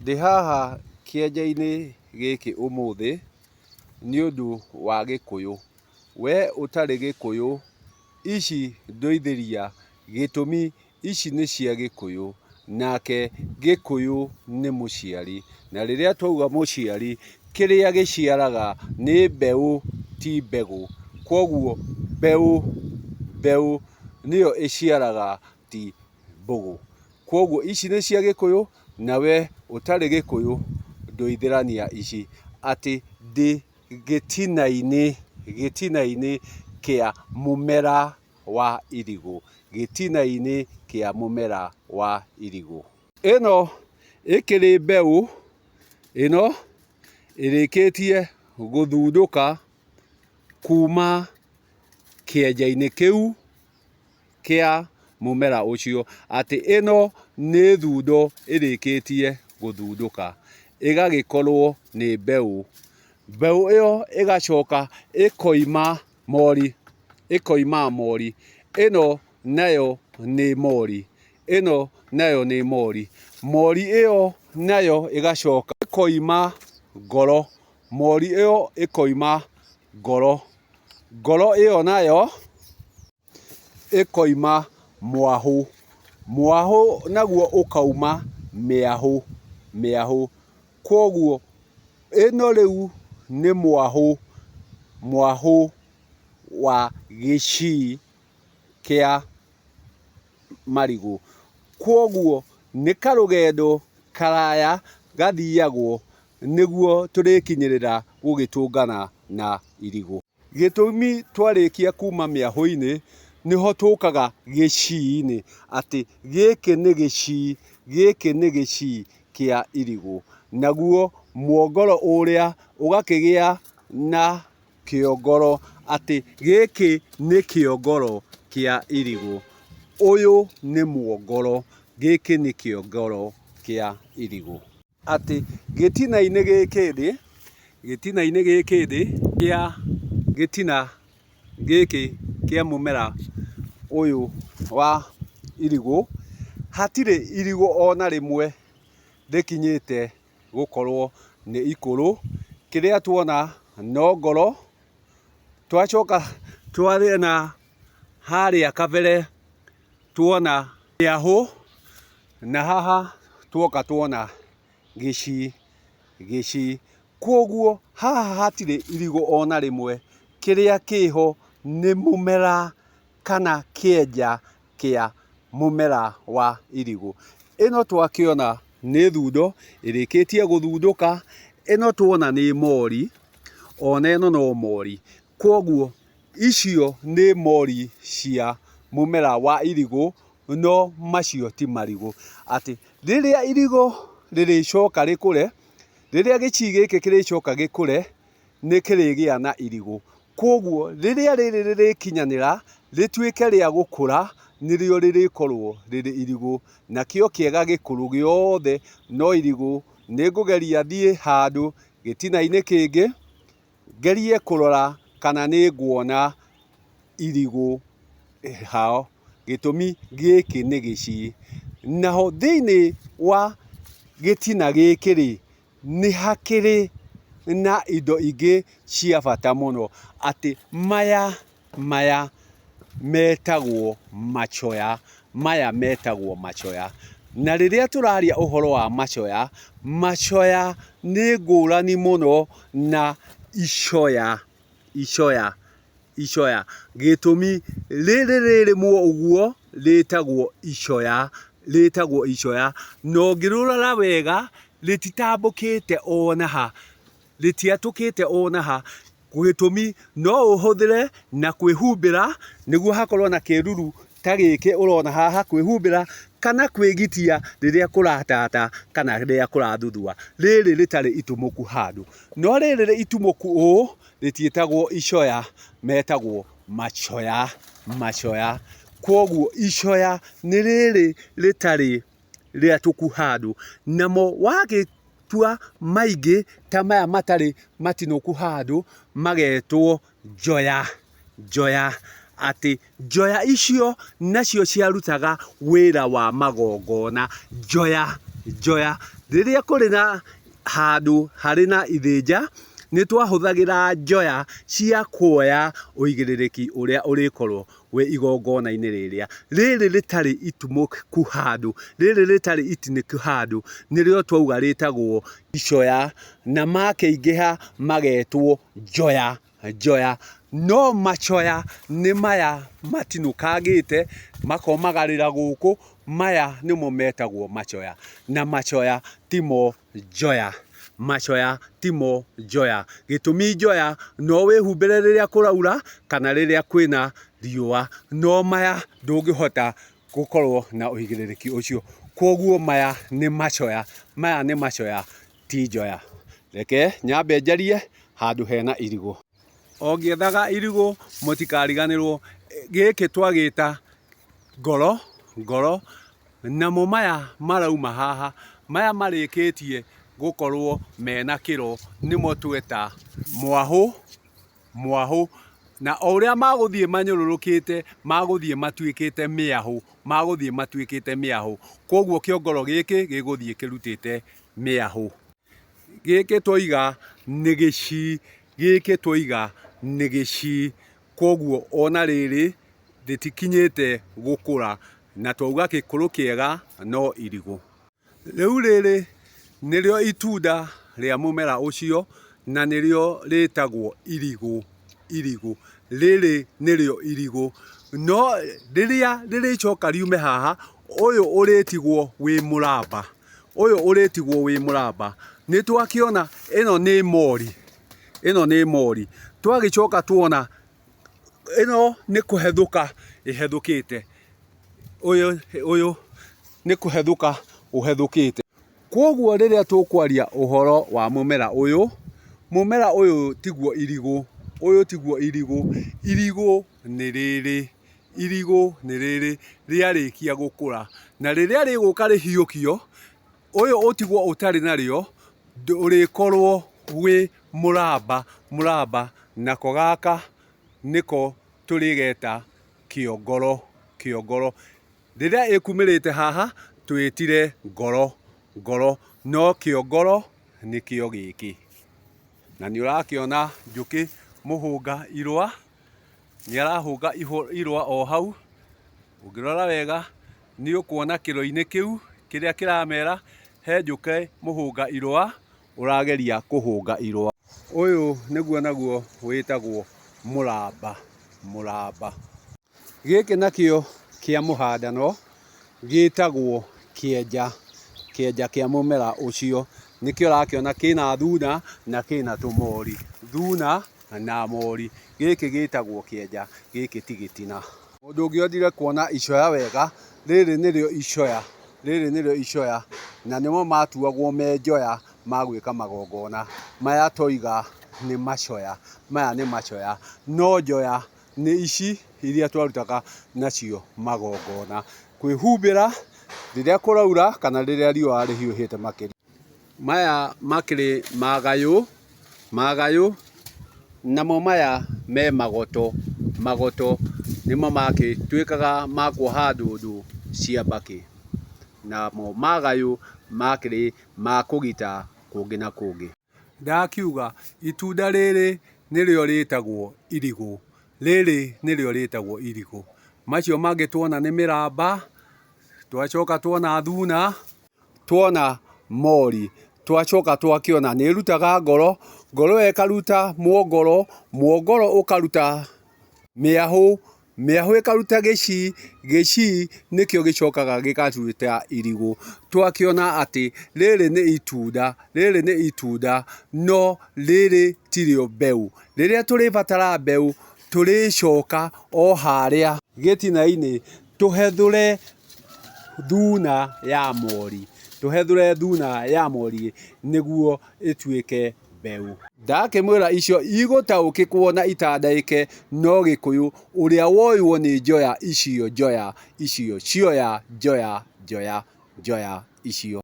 Ndĩ haha kĩenja-inĩ gĩkĩ ũmũthĩ nĩ ũndũ wa Gĩkũyũ. We ũtarĩ Gĩkũyũ, ici ndũithĩria, gĩtũmi ici nĩ cia Gĩkũyũ, nake Gĩkũyũ nĩ mũciari. Na rĩrĩa twauga mũciari, kĩrĩa gĩciaraga nĩ mbeũ ti mbegũ. Kwoguo mbeũ nĩyo ĩciaraga ti mbũgũ. Kwoguo ici nĩ cia Gĩkũyũ, na we ũtarĩ Gĩkũyũ ndũithĩrania ici. Atĩ ndĩ gĩtina-inĩ kĩa mũmera wa irigũ. Gĩtina-inĩ kĩa mũmera wa irigũ. Ĩno ĩkĩrĩ mbeũ, ĩno ĩrĩkĩtie gũthundũka kuma kĩenja-inĩ kĩu kĩa mũmera ũcio. Atĩ ĩno nĩ thundo ĩrĩkĩtie gũthundũka, ĩgagĩkorwo nĩ mbeũ. Mbeũ ĩyo ĩgacoka ĩkoima mori. Ĩno nayo nĩ mori. Mori ĩyo nayo ĩgacoka ĩkoima ngoro. Ngoro ĩyo nayo ĩkoima mwahũ. Mwahũ naguo ũkauma mĩahũ. Kwoguo ĩno rĩu nĩ mwahũ wa gĩcii kĩa marigũ. Kwoguo nĩ karũgendo karaya gathiagwo nĩguo tũrĩkinyĩrĩra gũgĩtũngana na irigũ. Gĩtũmi twarĩkia kuma mĩahũ-inĩ nĩho tũkaga gĩcii-inĩ. Atĩ gĩkĩ nĩ gĩcii kĩa irigũ. Naguo muongoro ũrĩa ũgakĩgĩa na kĩongoro. Atĩ gĩkĩ nĩ kĩongoro kĩa irigũ. Ũyũ nĩ muongoro, gĩkĩ nĩ kĩongoro kĩa irigũ. Atĩ gĩtina-inĩ gĩkĩ kĩa mũmera ũyũ wa irigũ, hatirĩ irigũ ona rĩmwe rĩkinyĩte gũkorwo nĩ ikũrũ. Kĩrĩa tuona no ngoro. Twacoka twarĩ na harĩa kabere tuona mĩahũ, na haha tuoka tuona gĩcii. Kwoguo haha hatirĩ irigũ ona rĩmwe. Kĩrĩa kĩho nĩ mũmera kana kĩenja kĩa mũmera wa irigũ. Ĩno twakĩona nĩ thundo ĩrĩkĩtie gũthundũka. Ĩno tuona nĩ mori, ona ĩno no mori. Kwoguo icio nĩ mori cia mũmera wa irigũ, no macio ti marigũ. Atĩ rĩrĩa irigũ rĩrĩcoka rĩkũre, rĩrĩa gĩcii gĩkĩ kĩrĩcoka gĩkũre, nĩ kĩrĩgĩa na irigũ. Kwoguo rĩrĩa rĩrĩ rĩrĩkinyanĩra rĩtuĩke rĩa gũkũra, nĩrĩo rĩrĩkorwo rĩrĩ irigũ. Nakĩo kĩega gĩkũrũ gĩothe no irigũ. Nĩ ngũgeria thiĩ handũ gĩtina-inĩ kĩngĩ, ngerie kũrora kana nĩ nguona irigũ hao. Gĩtũmi gĩkĩ nĩ gĩcii. Naho thĩinĩ wa gĩtina gĩkĩ nĩ hakĩrĩ na indo ingĩ cia bata mũno. Atĩ maya metagwo macoya. Na rĩrĩa tũraria ũhoro wa macoya nĩ ngũrani mũno na icoya. Gĩtũmi rĩrĩ rĩrĩmwo ũguo rĩtagwo icoya. Na ũngĩrũrora wega rĩtitambũkĩte ona ha. Gĩtũmi no ũhũthĩre na kwĩhumbĩra nĩguo hakorwo na kĩruru ta gĩkĩ ũrona haha, kwĩhumbĩra kana kwĩgitia rĩrĩa kũratata kana rĩrĩa kũrathuthua. Rĩrĩ rĩtarĩ itumũku handũ. No rĩrĩ rĩ itumũku ũũ rĩtiĩtagwo icoya, metagwo macoya. Kwoguo icoya nĩ rĩrĩ rĩtarĩ rĩatũku handũ. Namo wagĩtua maingĩ ta maya matarĩ matinũku handũ magetwo njoya. Atĩ njoya icio nacio ciarutaga wĩra wa magongona. Njoya Rĩrĩa kũrĩ na handũ harĩ na ithĩnja, nĩ twahũthagĩra njoya cia kuoya ũigĩrĩrĩki ũrĩa ũrĩkorwo wĩ igongona-inĩ rĩrĩa. Rĩrĩ rĩtarĩ itumũku handũ, rĩrĩ rĩtarĩ itinĩku handũ, nĩrĩo twauga rĩtagwo icoya, na makĩingĩha magetwo njoya, njoya. No macoya nĩ maya matinũkangĩte makomagarĩra gũkũ, maya nĩmo metagwo macoya, na macoya timo njoya. Macoya timo njoya. Gĩtũmi njoya no wĩhumbĩre rĩrĩa kũraura kana rĩrĩa kwĩna riũa, no maya ndũngĩhota gũkorwo na ũigĩrĩrĩki ũcio. Koguo maya nĩ macoya, maya nĩ macoya ti njoya. Reke nyambe njarie handũ hena irigũ. O ngĩethaga irigũ mũtikariganĩrwo, gĩkĩ twagĩta ngoro, ngoro, namo maya marauma haha, maya marĩkĩtie gũkorwo mena kĩro nĩmo tweta mwahũ, mwahũ, na o ũrĩa magũthiĩ manyũrũrũkĩte magũthiĩ matuĩkĩte mĩahũ, magũthiĩ matuĩkĩte mĩahũ. Koguo kĩongoro gĩkĩ gĩgũthiĩ kĩrutĩte mĩahũ. Gĩkĩ twoiga nĩ gĩcii, gĩkĩ twoiga nĩ gĩcii. Koguo ona rĩrĩ rĩtikinyĩte gũkũra, na twauga gĩkũrũ kĩega no irigũ. Rĩu rĩrĩ nĩrĩo itunda rĩa mũmera ũcio, na nĩrĩo rĩtagwo irigũ, irigũ. Rĩrĩ nĩrĩo irigũ. No rĩrĩa rĩrĩcoka riume haha, ũyũ ũrĩtigwo wĩ mũramba, ũyũ ũrĩtigwo wĩ mũramba. Nĩ twakĩona ĩno nĩ mori, ĩno nĩ mori. Twagĩcoka tuona ĩno nĩ kũhethũka ĩhethũkĩte, ũyũ nĩ kũhethũka ũhethũkĩte. Koguo rĩrĩa tũkwaria ũhoro wa mũmera ũyũ tiguo irigũ, ũyũ tiguo irigũ. Irigũ nĩ rĩrĩ, irigũ nĩ rĩrĩ rĩarĩkia gũkũra, na rĩrĩa rĩgũka rĩhiũkio, ũyũ ũtigwo ũtarĩ narĩo ũrĩkorwo wĩ mũramba, mũramba. Nako gaka nĩko tũrĩgeta kĩongoro, kĩongoro. Rĩrĩa ĩkumĩrĩte haha twĩtire ngoro, ngoro, no kĩongoro nĩkĩo gĩkĩ. Na nĩ ũrakĩona njũkĩ mũhũnga irũa, nĩ arahũnga irũa o hau. Ũngĩrora wega nĩ ũkuona kĩro-inĩ kĩu kĩrĩa kĩramera he njũkĩ mũhũnga irũa ũrageria kũhũnga irũa. Ũyũ nĩguo naguo wĩtagwo mũramba, mũramba. Gĩkĩ nakĩo kĩa mũhandano gĩtagwo kĩenja, kĩenja kĩa mũmera ũcio. Nĩkĩo ũrakĩona kĩna thuna na kĩna tũmori, thuna na mori. Gĩkĩ gĩtagwo kĩenja, gĩkĩ ti gĩtina. Mũndũ ũngĩendire kuona icoya wega, rĩrĩ nĩrĩo icoya, rĩrĩ nĩrĩo icoya, na nĩmo matuagwo me njoya ma gwĩka magongona. Maya twoiga nĩ macoya, maya nĩ macoya, no njoya nĩ ici iria twarutaga nacio magongona. Kwĩhumbĩra rĩrĩa kũraura kana rĩrĩa riũa rĩhiũhĩte makĩria. Maya makĩrĩ magayũ, magayũ, namo maya me magoto, magoto nĩmo magĩtuĩkaga ma kuoha ndũndũ cia mbakĩ. Namo magayũ makĩrĩ ma kũgita kũngĩ na kũngĩ. Ndakiuga itunda rĩrĩ nĩrĩo rĩtagwo irigũ, rĩrĩ nĩrĩo rĩtagwo irigũ. Macio mangĩ tuona nĩ mĩramba, twacoka tuona thuna, tuona mori, twacoka twakĩona nĩ ĩrutaga ngoro, ngoro ĩyo ĩkaruta muongoro, muongoro ũkaruta mĩahũ, mĩahũ ĩkaruta gĩcii, gĩcii nĩkĩo gĩcokaga gĩkatuĩka irigũ. Twakĩona atĩ rĩrĩ nĩ itunda, rĩrĩ nĩ itunda, no rĩrĩ tirĩo mbeũ. Rĩrĩa tũrĩbatara mbeũ tũrĩcoka o harĩa gĩtina-inĩ tũhethure thuna ya mori, tũhethure thuna ya mori nĩguo ĩtuĩke mbeũ. Ndakĩmwĩra icio igũtaũkĩkwo na itandaĩke no Gĩkũyũ, ũrĩa woĩrwo nĩ njoya icio, njoya icio, cioya njoya, njoya, njoya icio.